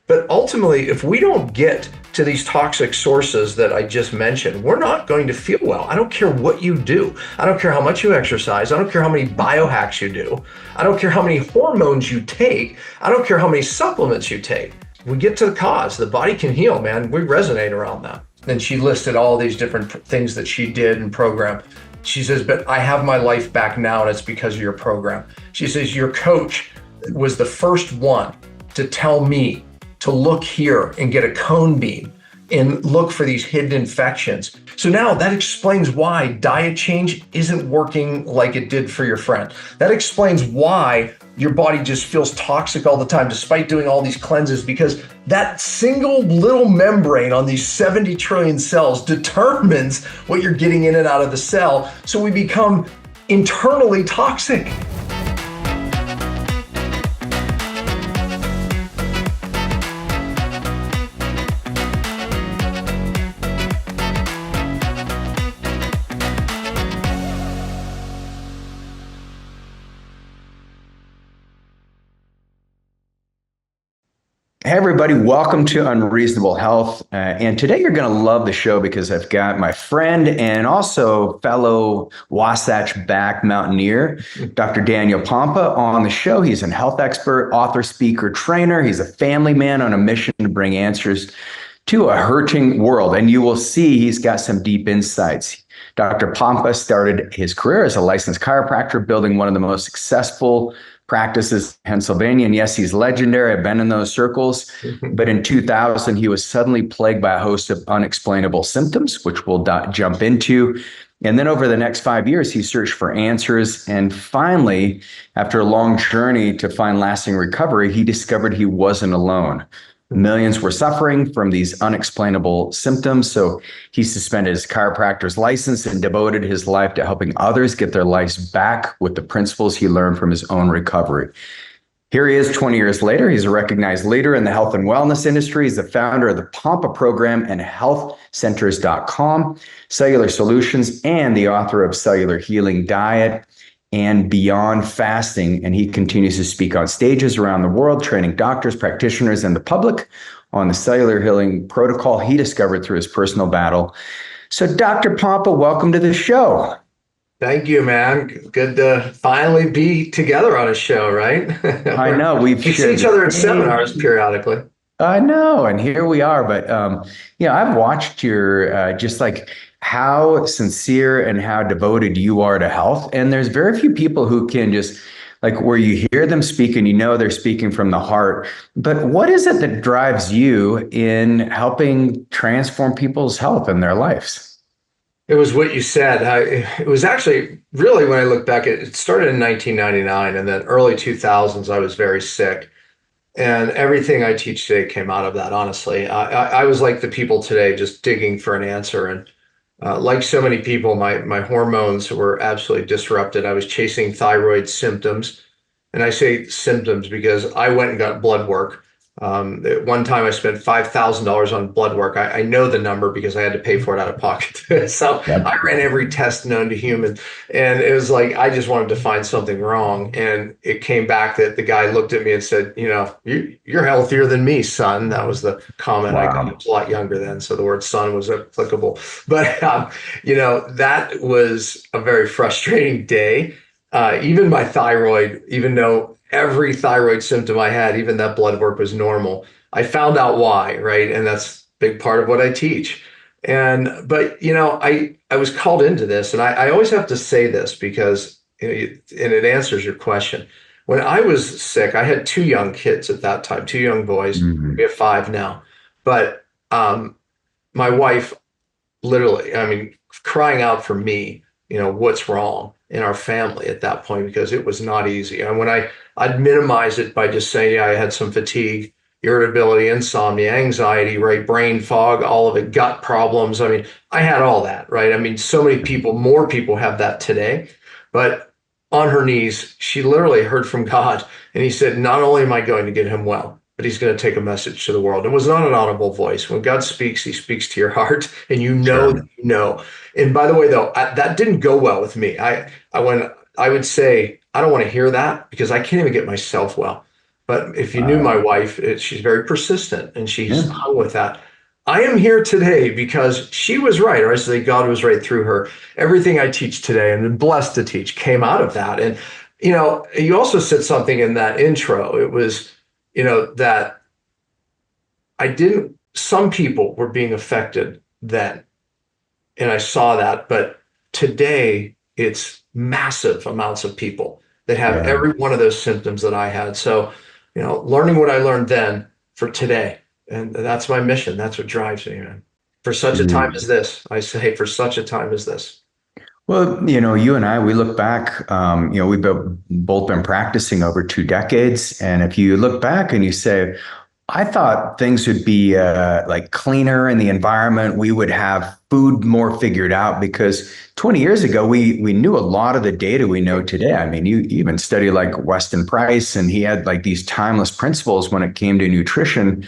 But ultimately, if we don't get to these toxic sources that I just mentioned, we're not going to feel well. I don't care what you do. I don't care how much you exercise. I don't care how many biohacks you do. I don't care how many hormones you take. I don't care how many supplements you take. We get to the cause. The body can heal, man. We resonate around that. And she listed all these different things that she did and program. She says, but I have my life back now, and it's because of your program. She says, your coach was the first one to tell me to look here and get a cone beam and look for these hidden infections. So now that explains why diet change isn't working like it did for your friend. That explains why your body just feels toxic all the time, despite doing all these cleanses, because that single little membrane on these 70 trillion cells determines what you're getting in and out of the cell. So we become internally toxic. Hey everybody, welcome to Unreasonable Health. And today you're going to love the show because I've got my friend and also fellow Wasatch Back mountaineer, Dr. DanPompa, on the show. He's a health expert, author, speaker, trainer. He's a family man on a mission to bring answers to a hurting world. And you will see he's got some deep insights. Dr. Pompa started his career as a licensed chiropractor, building one of the most successful practices in Pennsylvania. And yes, he's legendary. I've been in those circles. But in 2000, he was suddenly plagued by a host of unexplainable symptoms, which we'll jump into. And then over the next 5 years, he searched for answers. And finally, after a long journey to find lasting recovery, he discovered he wasn't alone. Millions were suffering from these unexplainable symptoms. So he suspended his chiropractor's license and devoted his life to helping others get their lives back with the principles he learned from his own recovery. Here he is 20 years later. He's a recognized leader in the health and wellness industry. He's the founder of the Pompa program and healthcenters.com, Cellular Solutions, and the author of Cellular Healing Diet and Beyond Fasting. And he continues to speak on stages around the world, training doctors, practitioners, and the public on the cellular healing protocol he discovered through his personal battle. So Dr. Pompa, welcome to the show. Thank you, man. Good to finally be together on a show, right? I know. We see each other at seminars periodically. I know. And here we are. But, I've watched your just like how sincere and how devoted you are to health. And there's very few people who can just like where you hear them speak and you know they're speaking from the heart. But what is it that drives you in helping transform people's health in their lives? It was what you said. It was actually really, when I look back, it started in 1999, and then early 2000s, I was very sick. And everything I teach today came out of that, honestly. I was like the people today, just digging for an answer. And like so many people, my hormones were absolutely disrupted. I was chasing thyroid symptoms. And I say symptoms because I went and got blood work. At one time I spent $5,000 on blood work. I know the number because I had to pay for it out of pocket. So I ran every test known to human. And it was like, I just wanted to find something wrong. And it came back that the guy looked at me and said, you're healthier than me, son. That was the comment. Wow. I got a lot younger then, so the word son was applicable. But, that was a very frustrating day. Even my thyroid, even though every thyroid symptom I had, even that blood work was normal, I found out why, right? And that's a big part of what I teach. But I was called into this, and I always have to say this because, and it answers your question. When I was sick, I had two young kids at that time, two young boys. Mm-hmm. We have five now. But my wife literally, crying out for me, what's wrong in our family at that point, because it was not easy. And when I'd minimize it by just saying, I had some fatigue, irritability, insomnia, anxiety, right? Brain fog, all of it, gut problems. I had all that, right? So many people, more people have that today. But on her knees, she literally heard from God. And he said, not only am I going to get him well, but he's going to take a message to the world. It was not an audible voice. When God speaks, he speaks to your heart, and you know that you know. And by the way, though, that didn't go well with me. I would say, I don't want to hear that because I can't even get myself well. But if you knew Wow. my wife, she's very persistent and she's Yeah. hung with that. I am here today because she was right, or I say God was right through her. Everything I teach today and am blessed to teach came out of that. And, you also said something in that intro. It was, that some people were being affected then, and I saw that. But today, it's massive amounts of people that have Yeah. every one of those symptoms that I had. So, learning what I learned then for today, and that's my mission. That's what drives me, man. For such a time as this, I say, for such a time as this. Well, you and I, we look back, we've both been practicing over 2 decades. And if you look back and you say, I thought things would be like cleaner in the environment, we would have food more figured out because 20 years ago, we knew a lot of the data we know today. I mean, you even study like Weston Price, and he had like these timeless principles when it came to nutrition.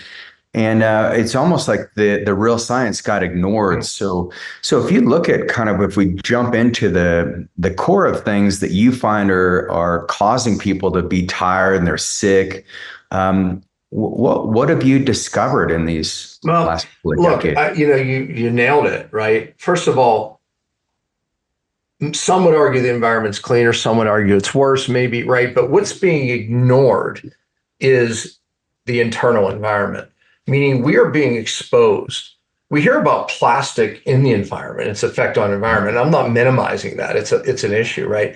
And it's almost like the real science got ignored. So if you look at kind of if we jump into the core of things that you find are causing people to be tired and they're sick, what have you discovered in these Well, last couple of look, decades? you nailed it, right? First of all, some would argue the environment's cleaner, some would argue it's worse, maybe, right? But what's being ignored is the internal environment, meaning we are being exposed. We hear about plastic in the environment, its effect on environment. I'm not minimizing that. It's an issue, right?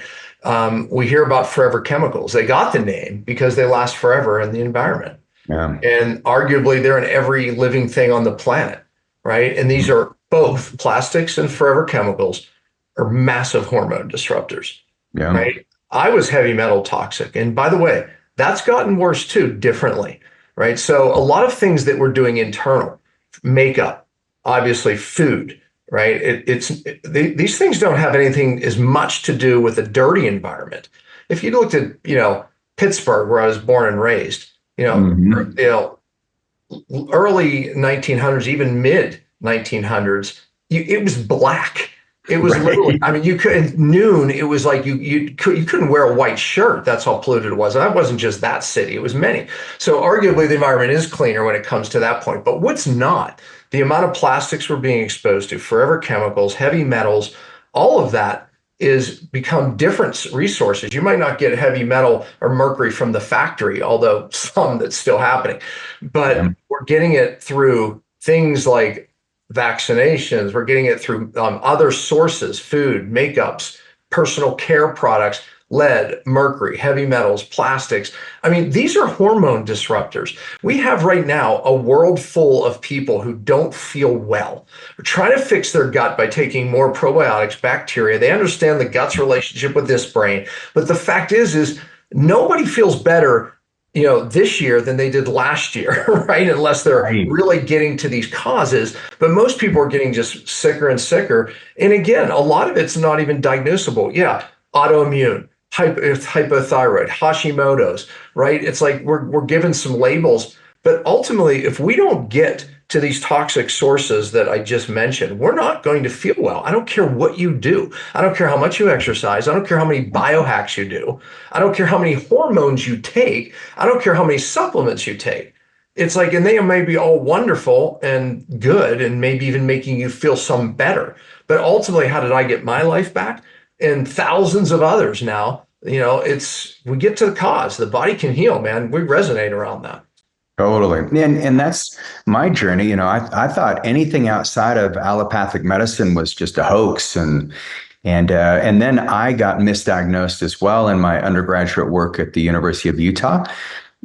We hear about forever chemicals. They got the name because they last forever in the environment. Yeah. And arguably they're in every living thing on the planet, right? And these are both plastics and forever chemicals are massive hormone disruptors, Yeah. right? I was heavy metal toxic. And by the way, that's gotten worse too, differently, right? So a lot of things that we're doing internal, makeup, obviously food, right? These things don't have anything as much to do with a dirty environment. If you looked at, Pittsburgh, where I was born and raised, Hmm. you know, early 1900s, even mid 1900s, it was black. It was literally, Right. I mean, you could at noon, it was like you couldn't wear a white shirt. That's how polluted it was. And that wasn't just that city, it was many. So arguably the environment is cleaner when it comes to that point. But what's not? The amount of plastics we're being exposed to, forever chemicals, heavy metals, all of that is become different resources. You might not get heavy metal or mercury from the factory, although some that's still happening, Yeah. but we're getting it through things like vaccinations. We're getting it through other sources, food, makeups, personal care products, lead, mercury, heavy metals, plastics. I mean, these are hormone disruptors. We have right now a world full of people who don't feel well. They're trying to fix their gut by taking more probiotics, bacteria. They understand the gut's relationship with this brain. But the fact is nobody feels better this year than they did last year, right? Unless they're Right. really getting to these causes. But most people are getting just sicker and sicker. And again, a lot of it's not even diagnosable. Yeah, autoimmune, hypothyroid, Hashimoto's, right? It's like we're given some labels, but ultimately, if we don't get to these toxic sources that I just mentioned, we're not going to feel well. I don't care what you do. I don't care how much you exercise. I don't care how many biohacks you do. I don't care how many hormones you take. I don't care how many supplements you take. It's like, and they may be all wonderful and good and maybe even making you feel some better. But ultimately, how did I get my life back? And thousands of others now, we get to the cause. The body can heal, man. We resonate around that. Totally. And that's my journey. I thought anything outside of allopathic medicine was just a hoax. And then I got misdiagnosed as well in my undergraduate work at the University of Utah.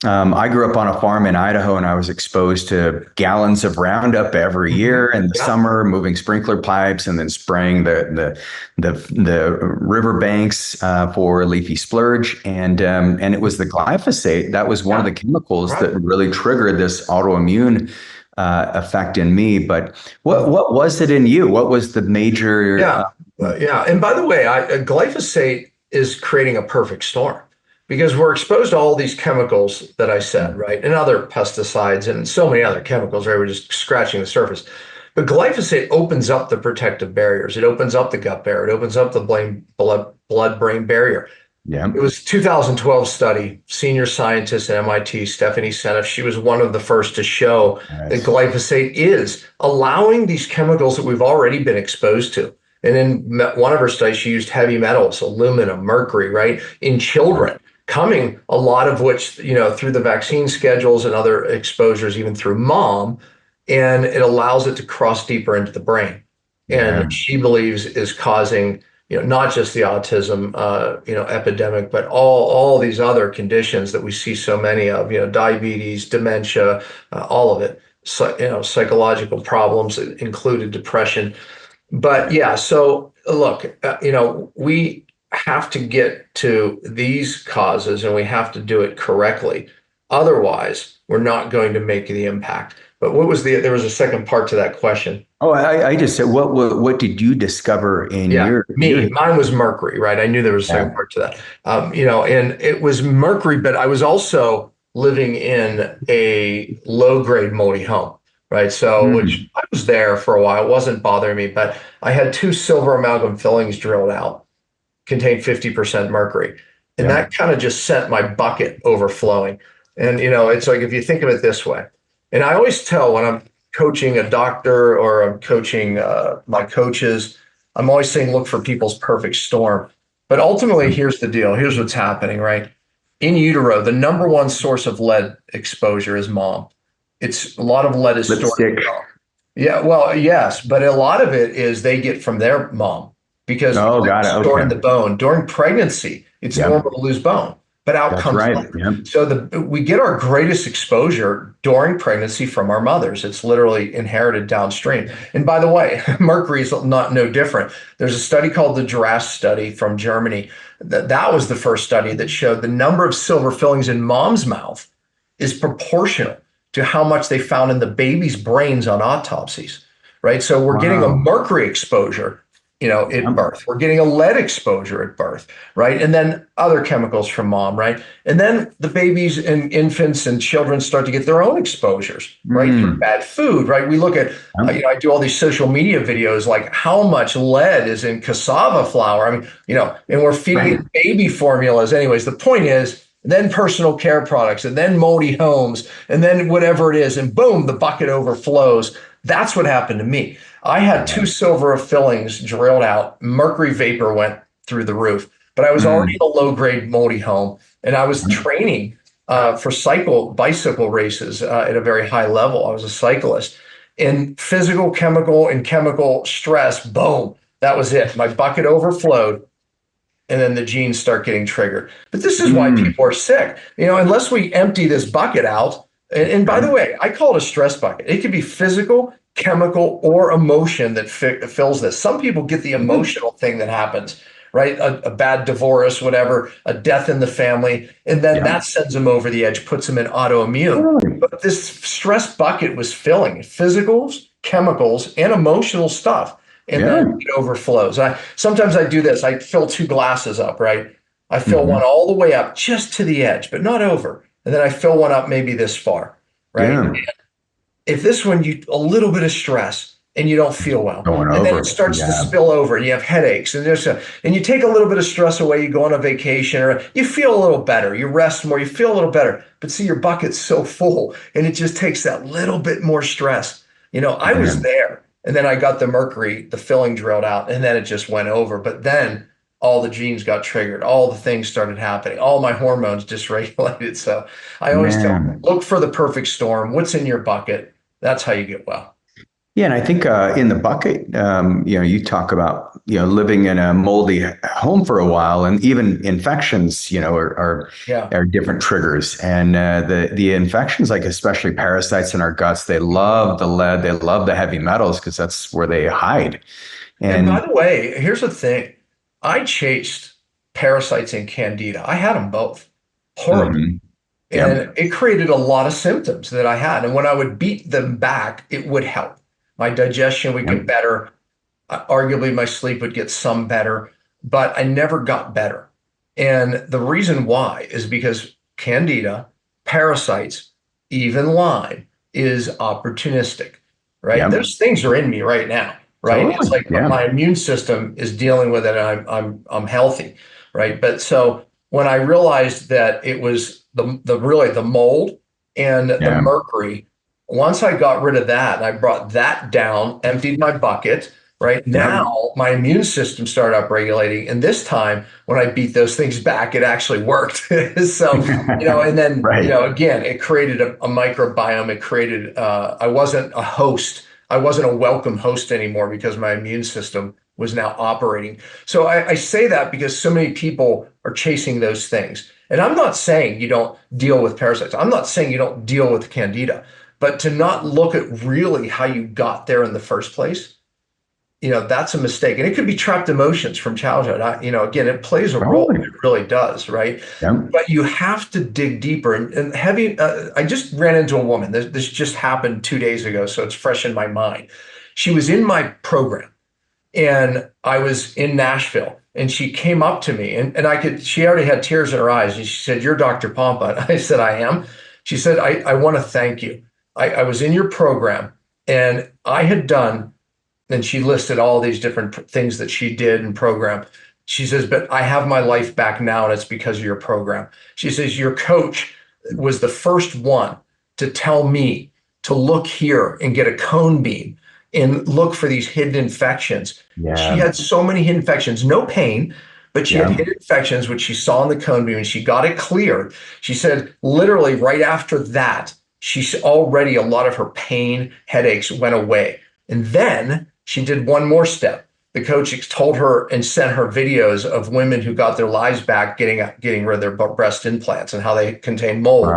I grew up on a farm in Idaho, and I was exposed to gallons of Roundup every year in the Yeah, summer, moving sprinkler pipes and then spraying the riverbanks for leafy splurge. And it was the glyphosate that was one of yeah, the chemicals right. that really triggered this autoimmune effect in me. But what was it in you? What was the major? Yeah, yeah. And by the way, glyphosate is creating a perfect storm because we're exposed to all these chemicals that I said, right? And other pesticides and so many other chemicals, right? We're just scratching the surface. But glyphosate opens up the protective barriers. It opens up the gut barrier. It opens up the blood-brain barrier. Yeah. It was 2012 study, senior scientist at MIT, Stephanie Seneff. She was one of the first to show that Nice. glyphosate is allowing these chemicals that we've already been exposed to. And in one of her studies, she used heavy metals, aluminum, mercury, right, in Yeah. children, coming a lot of which, through the vaccine schedules and other exposures, even through mom, and it allows it to cross deeper into the brain. Yeah. And she believes is causing not just the autism, epidemic, but all these other conditions that we see so many of, diabetes, dementia, all of it, so, psychological problems, included depression. But yeah, so look, we have to get to these causes and we have to do it correctly. Otherwise, we're not going to make the impact. But there was a second part to that question. Oh, I just said, what did you discover in Yeah, your, mine was mercury, right? I knew there was a second yeah. part to that. And it was mercury, but I was also living in a low grade moldy home, right? So, which Mm, I was there for a while, it wasn't bothering me, but I had two silver amalgam fillings drilled out, contained 50% mercury. And yeah. that kind of just sent my bucket overflowing. And, it's like if you think of it this way, and I always tell when I'm coaching a doctor or I'm coaching my coaches, I'm always saying look for people's perfect storm. But ultimately, here's the deal. Here's what's happening, right? In utero, the number one source of lead exposure is mom. It's a lot of lead is stored in Lipstick. the mom. Yeah, well, yes, but a lot of it is they get from their mom because Oh, lead got is it. stored in Okay. the bone. During pregnancy, it's Yep. normal to lose bone, but out That's comes right. lead. Yep. So we get our greatest exposure during pregnancy from our mothers. It's literally inherited downstream. And by the way, mercury is not no different. There's a study called the Girasse study from Germany. That was the first study that showed the number of silver fillings in mom's mouth is proportional to how much they found in the baby's brains on autopsies, right? So we're getting a Wow. mercury exposure, at Yep. birth. We're getting a lead exposure at birth, right? And then other chemicals from mom, right? And then the babies and infants and children start to get their own exposures, right? Through Mm. bad food, right? We look at, Yep. I do all these social media videos like how much lead is in cassava flour. I mean, and we're feeding Right. it baby formulas. Anyways, the point is, then personal care products, and then moldy homes, and then whatever it is, and boom, the bucket overflows. That's what happened to me. I had two Yeah. silver fillings drilled out. Mercury vapor went through the roof, but I was already Mm. in a low grade moldy home, and I was Yep. training for bicycle races at a very high level. I was a cyclist. In physical, chemical, and chemical stress, boom, that was it. My bucket overflowed and then the genes start getting triggered. But this is why Mm. people are sick. Unless we empty this bucket out. And by the Yep. way, I call it a stress bucket. It could be physical, chemical, or emotion that fills this. Some people get the emotional thing that happens, right? A bad divorce, whatever, a death in the family, and then Yep. that sends them over the edge, puts them in autoimmune. Really? But this stress bucket was filling physicals, chemicals, and emotional stuff, and Yeah. then it overflows. Sometimes I do this. I fill two glasses up, right? I fill one Mhm. all the way up just to the edge, but not over. And then I fill one up maybe this far, right? Yeah. If this one, you a little bit of stress and you don't feel well, Going and then it over. starts to Yeah. spill over and you have headaches and you take a little bit of stress away, you go on a vacation or you feel a little better, you rest more, you feel a little better. But see, your bucket's so full and it just takes that little bit more stress. I was Man. there and then I got the mercury, the filling drilled out, and then it just went over. But then all the genes got triggered, all the things started happening, all my hormones dysregulated. So I always tell them, Man. look for the perfect storm. What's in your bucket? That's how you get well. Yeah, and I think in the bucket, you talk about living in a moldy home for a while, and even infections, Yeah. are different triggers. And the infections, like especially parasites in our guts, they love the lead, they love the heavy metals because that's where they hide. And by And the way, here's the thing. I chased parasites and candida. I had them both. Horrible. mhm, yep, And it created a lot of symptoms that I had. And when I would beat them back, it would help. My digestion would yep, get better. Arguably, my sleep would get some better, but I never got better. And the reason why is because candida, parasites, even Lyme is opportunistic, right? yep, Those things are in me right now, right? It's totally, like yeah, my immune system is dealing with it and I'm healthy, right? But so when I realized that it was the really the mold and the Yeah. mercury. Once I got rid of that, and I brought that down, emptied my bucket, right Yep. now my immune system started upregulating. And this time when I beat those things back, it actually worked. So, and then, Right. again, it created a microbiome. It created, I wasn't a host. I wasn't a welcome host anymore because my immune system was now operating. So I say that because so many people are chasing those things. And I'm not saying you don't deal with parasites. I'm not saying you don't deal with candida, but to not look at really how you got there in the first place, that's a mistake. And it could be trapped emotions from childhood. Again, it plays a role. Probably. It really does, right? Yep. But you have to dig deeper. And heavy, I just ran into a woman. This just happened 2 days ago, so it's fresh in my mind. She was in my program, and I was in Nashville, and she came up to me, and she already had tears in her eyes, and she said, "You're Dr. Pompa." And I said, "I am." She said, I want to thank you. I was in your program, and I had done, and she listed all these different things that she did and program. She says, "But I have my life back now, and it's because of your program." She says, "Your coach was the first one to tell me to look here and get a cone beam and look for these hidden infections." She Yeah. had so many hidden infections, no pain, but she had Yeah. hidden infections, which she saw in the cone beam, and she got it cleared. She said, literally right after that, she's already, a lot of her pain, headaches went away. And then she did one more step. The coach told her and sent her videos of women who got their lives back getting rid of their breast implants and how they contain mold,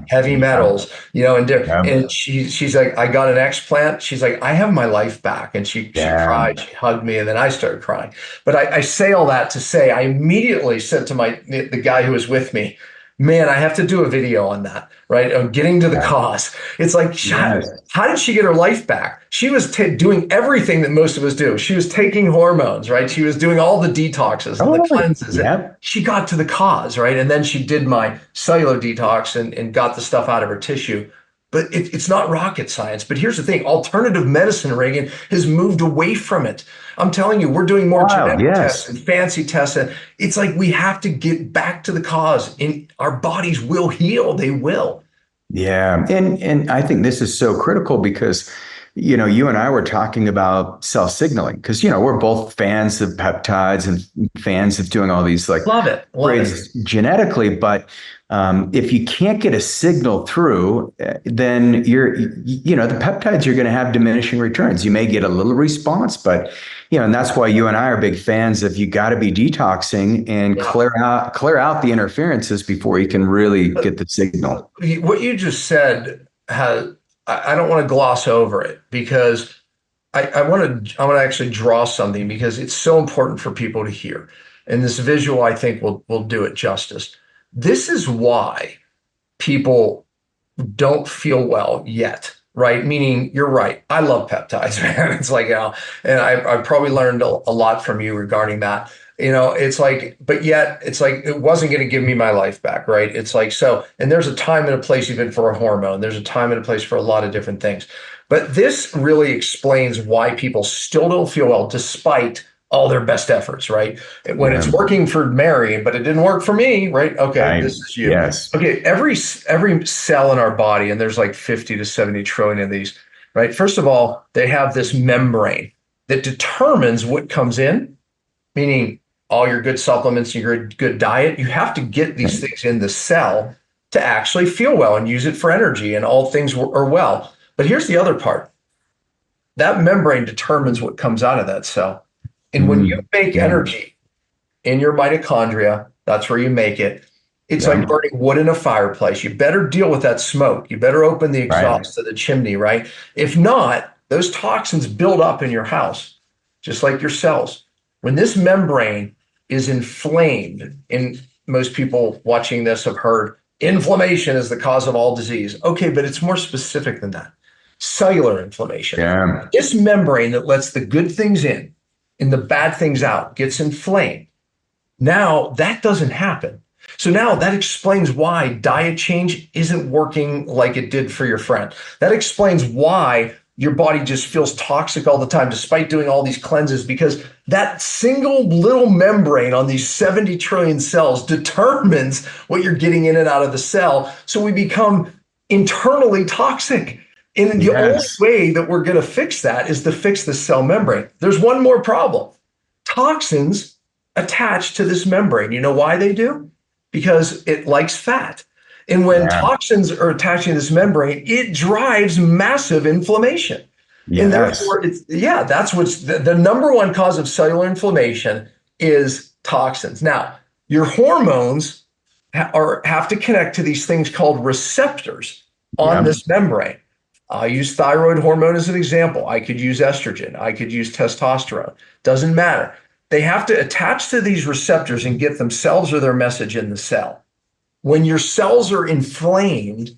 heavy Yeah. metals, Yeah. and she's like, "I got an explant." She's like, "I have my life back." And she Yeah. cried, she hugged me, and then I started crying. But I say all that to say, I immediately said to the guy who was with me, "Man, I have to do a video on that, right? On getting to the Yeah. cause." It's like, Yes. how did she get her life back? She was doing everything that most of us do. She was taking hormones, right? She was doing all the detoxes and the Totally. cleanses. Yep. She got to the cause, right? And then she did my cellular detox and got the stuff out of her tissue. But it's not rocket science. But here's the thing: alternative medicine, Reagan, has moved away from it. I'm telling you, we're doing more Wild. genetic tests Yes. and fancy tests. And it's like we have to get back to the cause, and our bodies will heal. They will. Yeah, and I think this is so critical because you and I were talking about cell signaling because we're both fans of peptides and fans of doing all these like Love it. Love it. upgrades genetically, but if you can't get a signal through, then the peptides are going to have diminishing returns. You may get a little response, but and that's why you and I are big fans of you got to be detoxing and Yeah. clear out the interferences before you can really get the signal. What you just said has, I don't want to gloss over it because I want to actually draw something because it's so important for people to hear. And this visual, I think, will do it justice. This is why people don't feel well yet, right? Meaning, you're right. I love peptides, man. It's like, and I probably learned a lot from you regarding that. It's like, but yet it's like, it wasn't going to give me my life back, right? It's like, so, and there's a time and a place even for a hormone. There's a time and a place for a lot of different things. But this really explains why people still don't feel well despite all their best efforts, right? When it's Yeah. working for Mary, but it didn't work for me, right? Okay, Right. this is you. Yes. Okay, every cell in our body, and there's like 50 to 70 trillion of these, right? First of all, they have this membrane that determines what comes in, meaning all your good supplements, your good diet. You have to get these things in the cell to actually feel well and use it for energy, and all things are well. But here's the other part: that membrane determines what comes out of that cell. And when you Mm. make Yeah. energy in your mitochondria, that's where you make it. It's like Yeah. burning wood in a fireplace. You better deal with that smoke. You better open the Right. exhaust of the chimney, right? If not, those toxins build up in your house, just like your cells. When this membrane is inflamed, and most people watching this have heard inflammation is the cause of all disease. Okay, but it's more specific than that. Cellular inflammation. Yeah. This membrane that lets the good things in and the bad things out gets inflamed. Now that doesn't happen. So now that explains why diet change isn't working like it did for your friend. That explains why your body just feels toxic all the time, despite doing all these cleanses, because that single little membrane on these 70 trillion cells determines what you're getting in and out of the cell. So we become internally toxic. And the only Yes. way that we're going to fix that is to fix the cell membrane. There's one more problem. Toxins attach to this membrane. You know why they do? Because it likes fat. And when Yeah. toxins are attaching to this membrane, it drives massive inflammation. And Yes. therefore, that's what's the number one cause of cellular inflammation is toxins. Now, your hormones have to connect to these things called receptors on Yep. this membrane. I use thyroid hormone as an example. I could use estrogen. I could use testosterone. Doesn't matter. They have to attach to these receptors and get themselves or their message in the cell. When your cells are inflamed,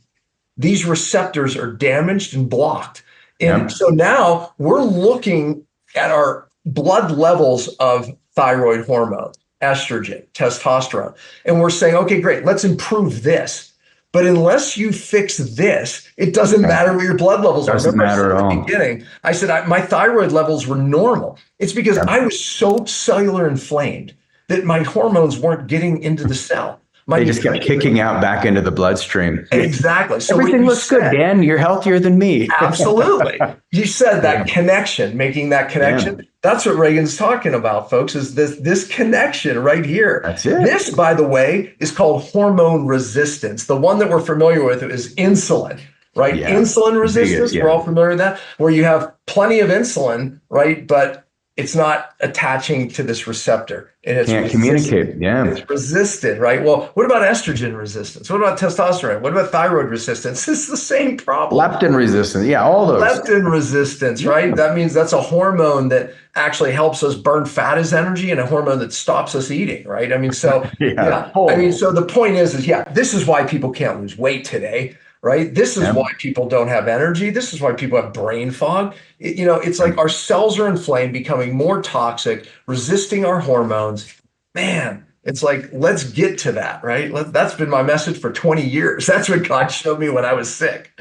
these receptors are damaged and blocked. And Yep. so now we're looking at our blood levels of thyroid hormone, estrogen, testosterone, and we're saying, okay, great, let's improve this. But unless you fix this, it doesn't matter what your blood levels are. Doesn't Remember, I said matter at at the all. beginning, I said my thyroid levels were normal. It's because Yep. I was so cellular inflamed that my hormones weren't getting into the cell. They just kept kicking out back into the bloodstream. Exactly. So Everything looks good, Dan. You're healthier than me. Absolutely. You said that connection, making that connection. Yeah. That's what Reagan's talking about, folks, is this connection right here. That's it. This, by the way, is called hormone resistance. The one that we're familiar with is insulin, right? Yeah. Insulin resistance, Yeah. we're all familiar with that, where you have plenty of insulin, right? But it's not attaching to this receptor. And it's Can't communicate. Yeah. It's resistant, right? Well, what about estrogen resistance? What about testosterone? What about thyroid resistance? It's the same problem. Leptin resistance. Yeah, all those. Leptin resistance, right? That means that's a hormone that actually helps us burn fat as energy and a hormone that stops us eating, right? I mean, so Yeah. I mean, so the point is this is why people can't lose weight today, right? This is why people don't have energy. This is why people have brain fog. It's like our cells are inflamed, becoming more toxic, resisting our hormones. Man, it's like, let's get to that, right? That's been my message for 20 years. That's what God showed me when I was sick.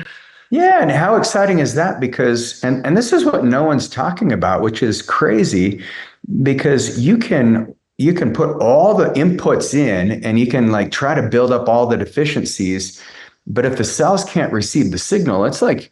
Yeah, and how exciting is that? Because and this is what no one's talking about, which is crazy, because you can put all the inputs in and you can like try to build up all the deficiencies. But if the cells can't receive the signal, it's like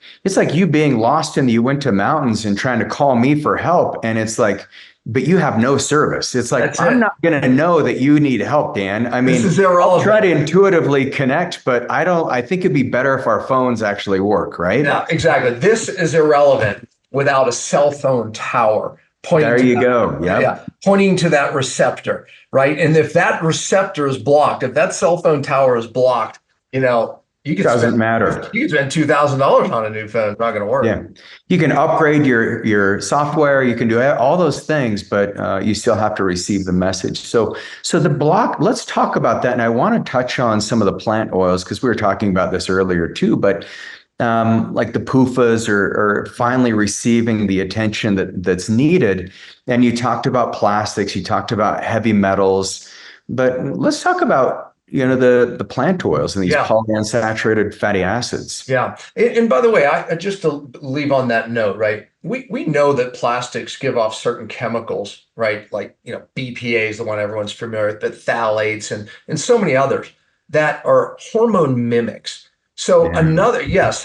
you being lost in the Uinta Mountains and trying to call me for help. And it's like, but you have no service. It's like, I'm not going to know that you need help, Dan. I mean, I'll try to intuitively connect, but I think it'd be better if our phones actually work, right? Yeah, exactly. This is irrelevant without a cell phone tower pointing. There you go. Yeah, pointing to that receptor, right? And if that receptor is blocked, if that cell phone tower is blocked, you can doesn't matter. You can spend $2,000 on a new phone. It's not going to work. Yeah, you can upgrade your software. You can do all those things, but you still have to receive the message. So the block. Let's talk about that. And I want to touch on some of the plant oils because we were talking about this earlier too. But like the PUFAs are finally receiving the attention that's needed. And you talked about plastics. You talked about heavy metals. But let's talk about the plant oils and these polyunsaturated fatty acids. Yeah. And by the way, I just to leave on that note, right? We know that plastics give off certain chemicals, right? Like, BPA is the one everyone's familiar with, but phthalates and so many others that are hormone mimics. So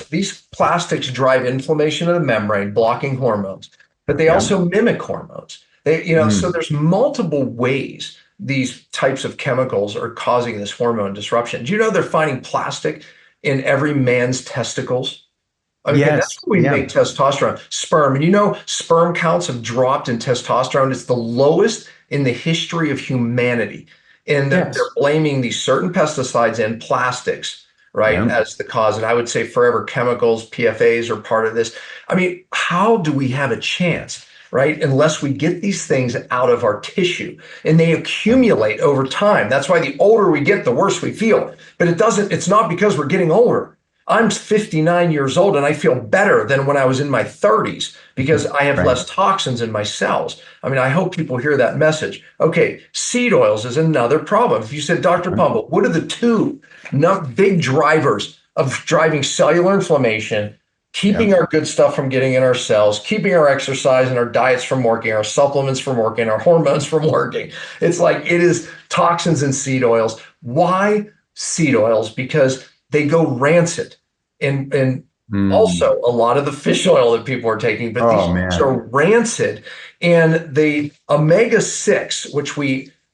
these plastics drive inflammation of the membrane, blocking hormones, but they also mimic hormones. So there's multiple ways these types of chemicals are causing this hormone disruption. Do you know they're finding plastic in every man's testicles? I mean, that's how we make testosterone. Sperm, and sperm counts have dropped in testosterone. It's the lowest in the history of humanity. And they're blaming these certain pesticides and plastics, right, as the cause. And I would say forever chemicals, PFAs are part of this. I mean, how do we have a chance? Right? Unless we get these things out of our tissue and they accumulate over time. That's why the older we get, the worse we feel. But it's not because we're getting older. I'm 59 years old and I feel better than when I was in my 30s because I have less toxins in my cells. I mean, I hope people hear that message. Okay, seed oils is another problem. If you said, Dr. Pompa, what are the two big drivers of driving cellular inflammation keeping our good stuff from getting in our cells, keeping our exercise and our diets from working, our supplements from working, our hormones from working. It's like it is toxins and seed oils. Why seed oils? Because they go rancid. And Mm. also a lot of the fish oil that people are taking, but these Oh things man. are rancid. And the omega-6, which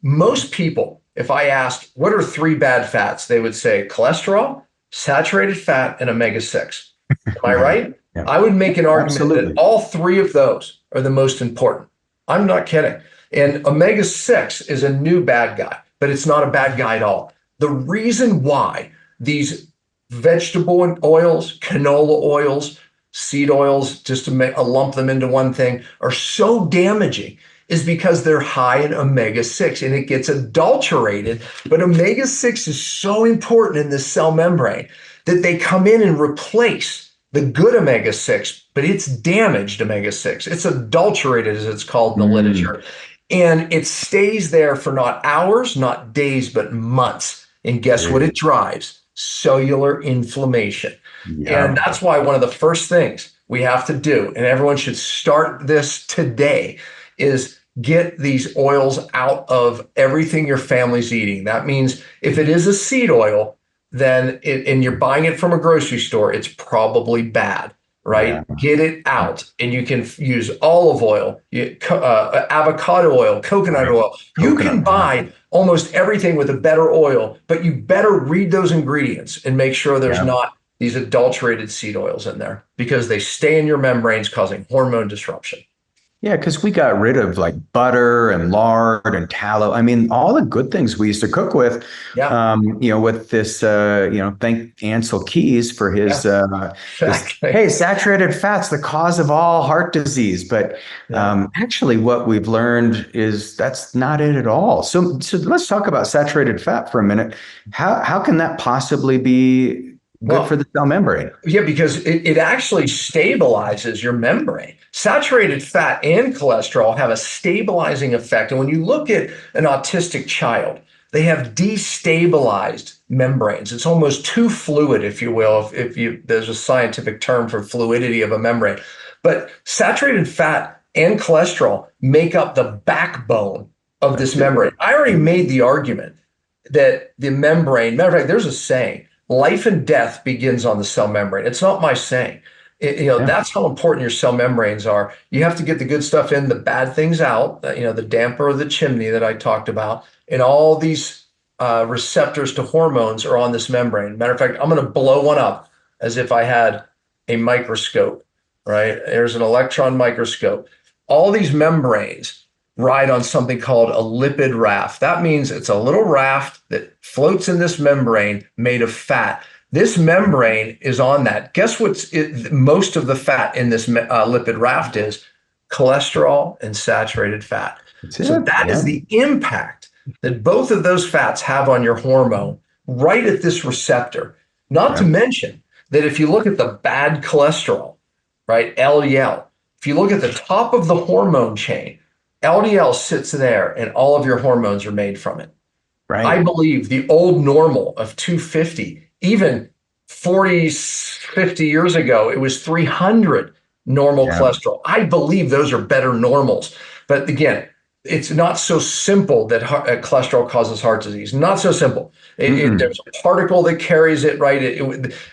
most people, if I asked, what are three bad fats? They would say cholesterol, saturated fat, and omega-6. Am I Yeah. right? Yeah. I would make an argument that Absolutely. all three of those are the most important. I'm not kidding. And omega-6 is a new bad guy, but it's not a bad guy at all. The reason why these vegetable oils, canola oils, seed oils, just to lump them into one thing, are so damaging is because they're high in omega-6 and it gets adulterated. But omega-6 is so important in the cell membrane that they come in and replace the good omega-6, but it's damaged omega-6. It's adulterated, as it's called in the Mm. literature. And it stays there for not hours, not days, but months. And guess what it Great. drives? Cellular inflammation. And Yeah. that's why one of the first things we have to do, and everyone should start this today, is get these oils out of everything your family's eating. That means if it is a seed oil, and you're buying it from a grocery store, it's probably bad, Yeah. right? Get it out. And you can use olive oil, avocado oil, coconut Right. oil. You Coconut. can buy almost everything with a better oil, but you better read those ingredients and make sure there's Yeah. not these adulterated seed oils in there because they stay in your membranes causing hormone disruption. Yeah, because we got rid of like butter and lard and tallow. I mean, all the good things we used to cook with, Yeah, with this, thank Ansel Keys for his, yeah, this, exactly. hey, saturated fat's the cause of all heart disease. But Yeah. actually, what we've learned is that's not it at all. So let's talk about saturated fat for a minute. How can that possibly be good for Well, the cell membrane? yeah, because it actually stabilizes your membrane. Saturated fat and cholesterol have a stabilizing effect. And when you look at an autistic child, they have destabilized membranes. It's almost too fluid, if you will, there's a scientific term for fluidity of a membrane. But saturated fat and cholesterol make up the backbone of this That's it. membrane. I already made the argument that the membrane, matter of fact, there's a saying, life and death begins on the cell membrane. It's not my saying. Yeah. That's how important your cell membranes are. You have to get the good stuff in, the bad things out, the damper of the chimney that I talked about, and all these receptors to hormones are on this membrane. Matter of fact, I'm going to blow one up as if I had a microscope, right? There's an electron microscope. All these membranes ride on something called a lipid raft. That means it's a little raft that floats in this membrane made of fat. This membrane is on that. Guess most of the fat in this lipid raft is? Cholesterol and saturated fat. That's So it. that Yeah. is the impact that both of those fats have on your hormone right at this receptor. Not to Yeah. mention that if you look at the bad cholesterol, right, LDL, if you look at the top of the hormone chain, LDL sits there and all of your hormones are made from it. I Right. believe the old normal of 250, even 40, 50 years ago, it was 300 normal Yeah. cholesterol. I believe those are better normals. But again, it's not so simple that cholesterol causes heart disease. Not so simple. Mm-mm. There's a particle that carries it, right?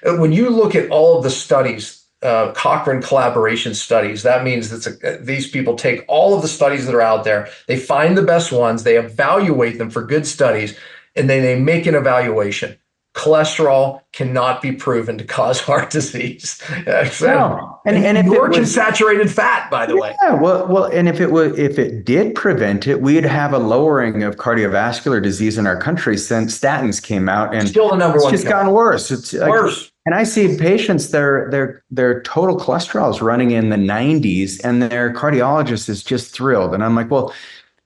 When you look at all of the studies, Cochrane collaboration studies, that means that these people take all of the studies that are out there, they find the best ones, they evaluate them for good studies, and then they make an evaluation. Cholesterol cannot be proven to cause heart disease. No. And And if it nor can was, saturated fat, by the way. yeah, and if it did prevent it, we'd have a lowering of cardiovascular disease in our country since statins came out, and Still the number it's one just killer. gotten worse. It's like, Worse. and I see patients, their total cholesterol is running in the 90s, and their cardiologist is just thrilled. And I'm like, well,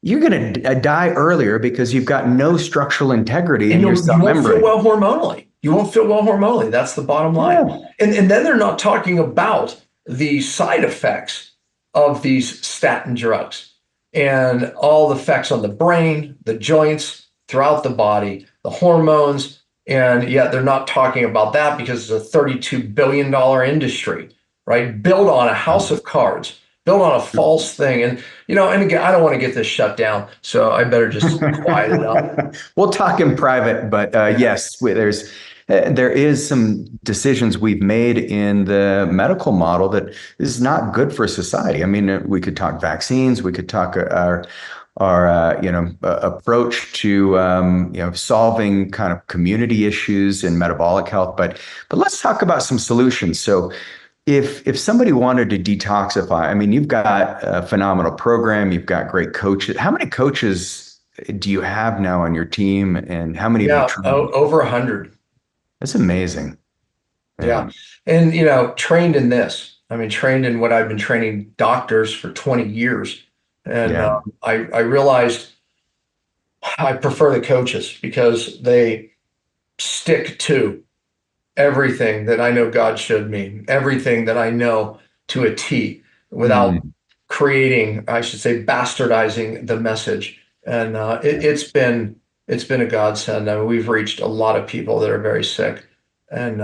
you're going to die earlier because you've got no structural integrity And in your you cell won't feel membrane. well hormonally. You won't feel well hormonally. That's the bottom line. Yeah. And then they're not talking about the side effects of these statin drugs and all the effects on the brain, the joints, throughout the body, the hormones. And yet they're not talking about that because it's a $32 billion industry. right? Built on a house of cards, built on a false thing. And, and again, I don't want to get this shut down, so I better just quiet it up. We'll talk in private, but Yeah. yes, there is some decisions we've made in the medical model that is not good for society. I mean, we could talk vaccines, we could talk our approach to solving kind of community issues in metabolic health, but let's talk about some solutions. So if somebody wanted to detoxify, I mean, you've got a phenomenal program, you've got great coaches. How many coaches do you have now on your team, and how many have you Yeah, trained? over 100. That's amazing. Yeah. Yeah. And, trained in this. I mean, trained in what I've been training doctors for 20 years. And Yeah. I realized I prefer the coaches because they stick to everything that I know God showed me, everything that I know to a T without Mm, creating, I should say, bastardizing the message. And it's been a godsend. I mean, we've reached a lot of people that are very sick. And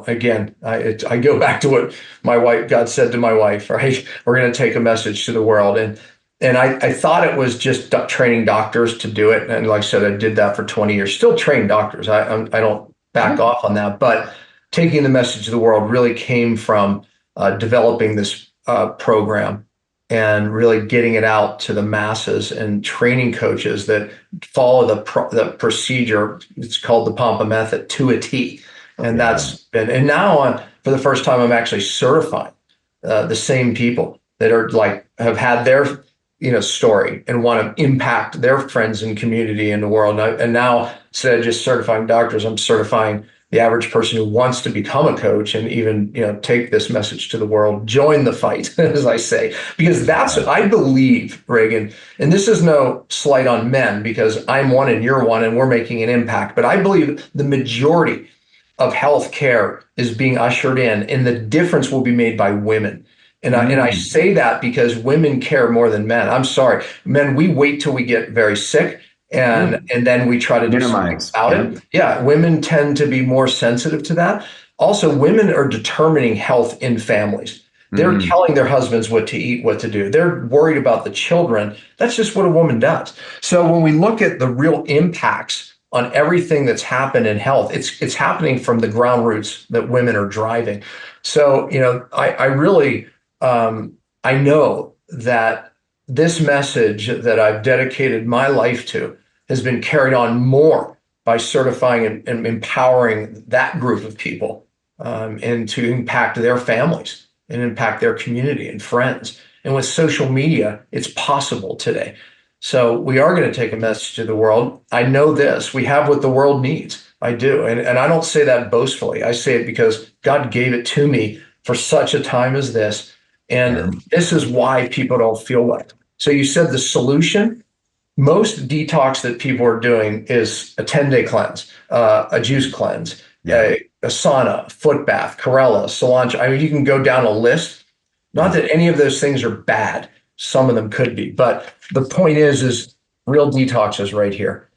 again, I go back to what my wife, God said to my wife, right? We're going to take a message to the world. And I thought it was just training doctors to do it. And like I said, I did that for 20 years, still train doctors. I don't back yeah. off on that. But taking the message to the world really came from developing this program and really getting it out to the masses and training coaches that follow the procedure. It's called the Pompa method to a T. And Yeah. and now for the first time, I'm actually certifying the same people that are like, have had their, story and want to impact their friends and community in the world. And now instead of just certifying doctors, I'm certifying the average person who wants to become a coach and even, take this message to the world, join the fight, as I say, because that's what I believe, Reagan. And this is no slight on men because I'm one and you're one and we're making an impact. But I believe the majority of healthcare is being ushered in, and the difference will be made by women. And I Mm, say that because women care more than men. I'm sorry, men, we wait till we get very sick yeah. and then we try to do something Minimize. about Yeah. it. Yeah, women tend to be more sensitive to that. Also, women are determining health in families. They're Mm, telling their husbands what to eat, what to do. They're worried about the children. That's just what a woman does. So when we look at the real impacts on everything that's happened in health, it's happening from the ground roots that women are driving. So, I really I know that this message that I've dedicated my life to has been carried on more by certifying and empowering that group of people and to impact their families and impact their community and friends. And with social media, it's possible today. So we are going to take a message to the world. I know this. We have what the world needs. I do. And I don't say that boastfully. I say it because God gave it to me for such a time as this. yeah. And this is why people don't feel well. So you said the solution, most detox that people are doing is a 10-day cleanse, a juice cleanse, Yeah. a sauna, foot bath, Corella, cilantro. I mean, you can go down a list. Not Yeah. that any of those things are bad. Some of them could be, but the point is real detox is right here.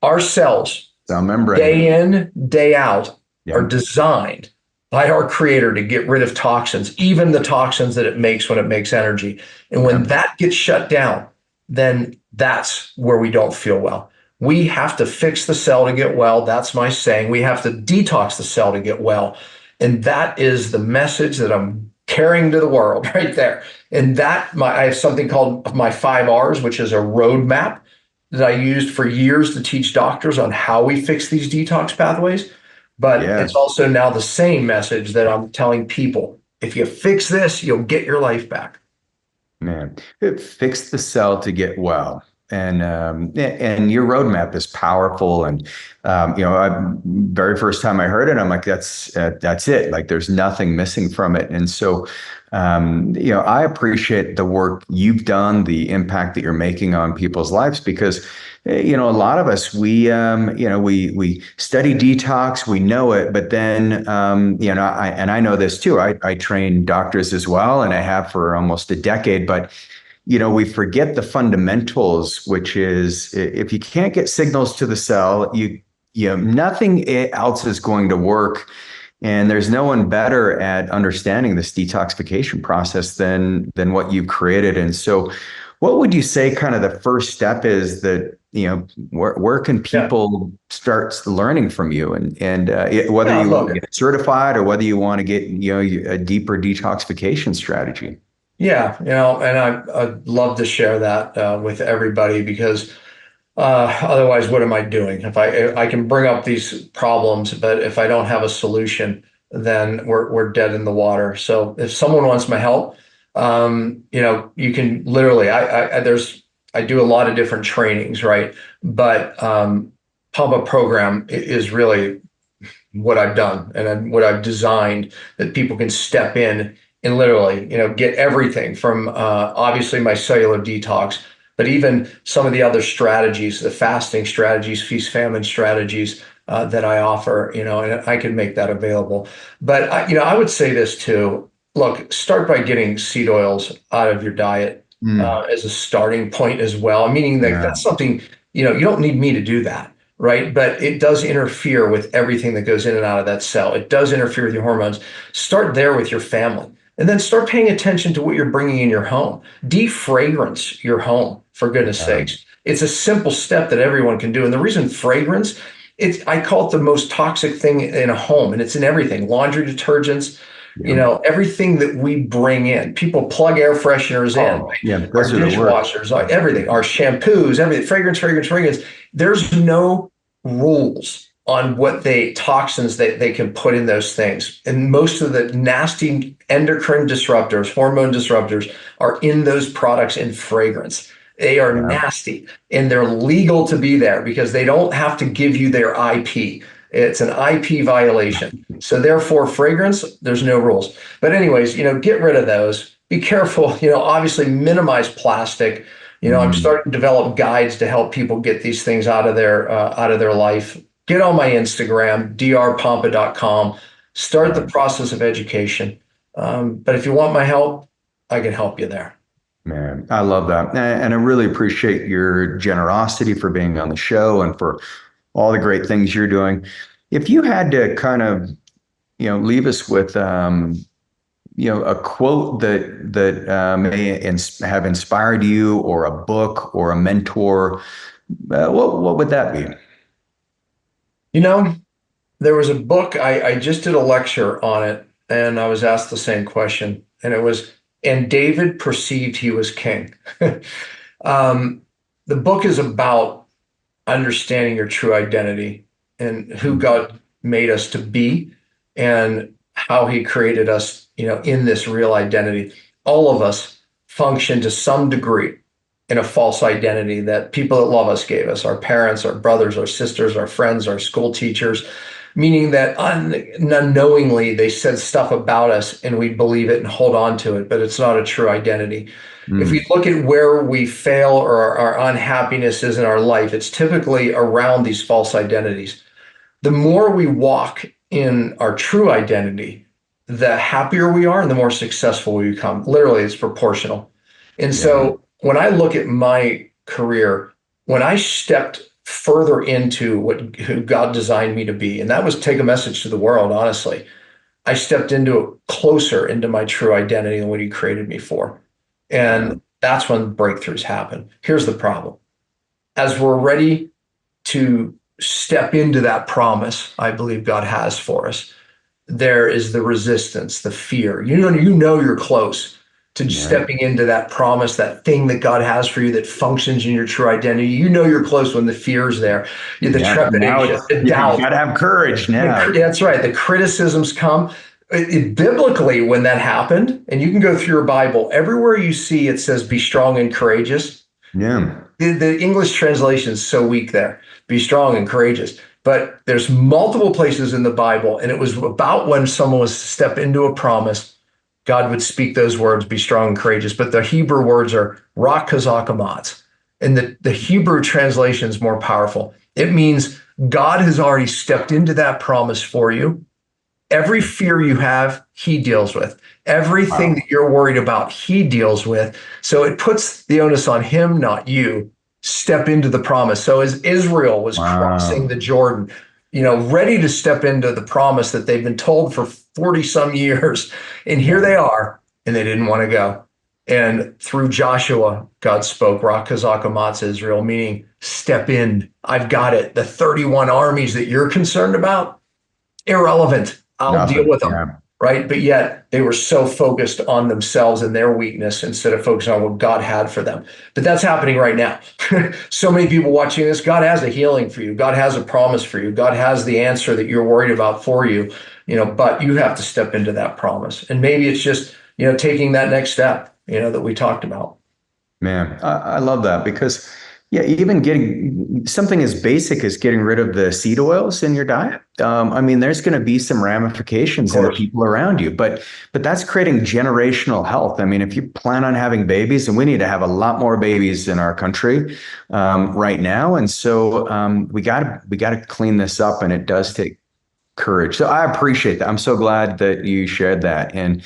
Our cells, Cell membrane. day in, day out, are Yeah. designed by our creator to get rid of toxins, even the toxins that it makes when it makes energy. And when Yeah. that gets shut down, then that's where we don't feel well. We have to fix the cell to get well. That's my saying. We have to detox the cell to get well. And that is the message that I'm carrying to the world right there. And I have something called my 5 R's, which is a roadmap that I used for years to teach doctors on how we fix these detox pathways. But Yeah. it's also now the same message that I'm telling people. If you fix this, you'll get your life back. Man, it fixed the cell to get well. And your roadmap is powerful. And very first time I heard it, I'm like, that's it. Like, there's nothing missing from it. And so, I appreciate the work you've done, the impact that you're making on people's lives, because a lot of us, we study detox, we know it, but then I know this too. I train doctors as well, and I have for almost a decade, but we forget the fundamentals, which is if you can't get signals to the cell, nothing else is going to work. And there's no one better at understanding this detoxification process than what you've created. And so, what would you say kind of the first step is that, where can Yeah. people start learning from you, and whether Yeah, you want to look. get certified or whether you want to get, a deeper detoxification strategy? Yeah, and I'd love to share that with everybody because otherwise, what am I doing? If I can bring up these problems, but if I don't have a solution, then we're dead in the water. So if someone wants my help, you can literally. I do a lot of different trainings, right? But Pompa program is really what I've done and what I've designed that people can step in and literally, get everything from obviously my cellular detox, but even some of the other strategies, the fasting strategies, feast famine strategies that I offer, and I can make that available. But I would say this too. Look, start by getting seed oils out of your diet Mm, as a starting point as well, meaning that yeah. that's something, you don't need me to do that, right? But it does interfere with everything that goes in and out of that cell. It does interfere with your hormones. Start there with your family. And then start paying attention to what you're bringing in your home. Defragrance your home, for goodness sakes. It's a simple step that everyone can do. And the reason fragrance, I call it the most toxic thing in a home, and it's in everything. Laundry detergents, Yeah. everything that we bring in. People plug air fresheners in, Oh, right? yeah. Our Those are the worst. dishwashers, everything, our shampoos, everything, fragrance, fragrance, fragrance. There's no rules on what toxins that they can put in those things. And most of the nasty endocrine disruptors, hormone disruptors are in those products in fragrance. They are Yeah. nasty and they're legal to be there because they don't have to give you their IP. It's an IP violation. So therefore, fragrance, there's no rules. But anyways, get rid of those. Be careful, obviously minimize plastic. I'm Mm, starting to develop guides to help people get these things out of their life. Get on my Instagram, drpompa.com. Start the yeah. process of education. But if you want my help, I can help you there. Man, I love that. And I really appreciate your generosity for being on the show and for all the great things you're doing. If you had to kind of, leave us with, a quote that may have inspired you, or a book, or a mentor, what would that be? You know, there was a book, I just did a lecture on it, and I was asked the same question, and it was, and David perceived he was king. um, the book is about understanding your true identity and who God made us to be and how he created us, in this real identity. All of us function to some degree in a false identity that people that love us gave us, our parents, our brothers, our sisters, our friends, our school teachers, meaning that unknowingly they said stuff about us and we believe it and hold on to it, but it's not a true identity. If we Mm, look at where we fail or our unhappiness is in our life, it's typically around these false identities. The more we walk in our true identity, the happier we are and the more successful we become. Literally, it's proportional. And yeah. so when I look at my career, when I stepped further into who God designed me to be, and that was take a message to the world, honestly, I stepped into closer into my true identity and what he created me for. Yeah. And that's when breakthroughs happen. Here's the problem. As we're ready to step into that promise I believe God has for us, there is the resistance, the fear. You know you're close to Right. stepping into that promise, that thing that God has for you that functions in your true identity. You know you're close when the fear's there, the Yeah. Now trepidation, it's, the yeah, you doubt. got to have courage now. That's right. The criticisms come. Biblically, when that happened, and you can go through your Bible, everywhere you see it says, be strong and courageous. Yeah. The English translation is so weak there. Be strong and courageous. But there's multiple places in the Bible, and it was about when someone was to step into a promise, God would speak those words, be strong and courageous. But the Hebrew words are rak kazakamatz. And the Hebrew translation is more powerful. It means God has already stepped into that promise for you. Every fear you have, he deals with. Everything Wow. that you're worried about, he deals with. So it puts the onus on him, not you. Step into the promise. So as Israel was crossing Wow. the Jordan, ready to step into the promise that they've been told for 40 some years. And here they are, and they didn't want to go. And through Joshua, God spoke, Rak Kazakamatz Israel, meaning step in. I've got it. The 31 armies that you're concerned about, irrelevant. I'll deal with them. Yeah. Right. But yet they were so focused on themselves and their weakness instead of focusing on what God had for them. But that's happening right now. So many people watching this, God has a healing for you. God has a promise for you. God has the answer that you're worried about for you, but you have to step into that promise. And maybe it's just, taking that next step, that we talked about. Man, I love that because, yeah, even getting something as basic as getting rid of the seed oils in your diet. I mean, there's going to be some ramifications in the people around you, but that's creating generational health. I mean, if you plan on having babies, and we need to have a lot more babies in our country right now, and so we got to clean this up, and it does take courage. So I appreciate that. I'm so glad that you shared that, and.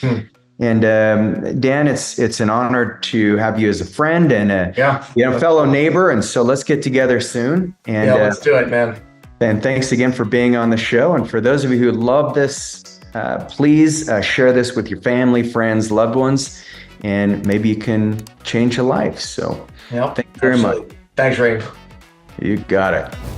And Dan, it's an honor to have you as a friend and a fellow neighbor. And so let's get together soon. And let's do it, man. And thanks again for being on the show. And for those of you who love this, please share this with your family, friends, loved ones, and maybe you can change a life. So thank you very much. Thanks, Ray. You got it.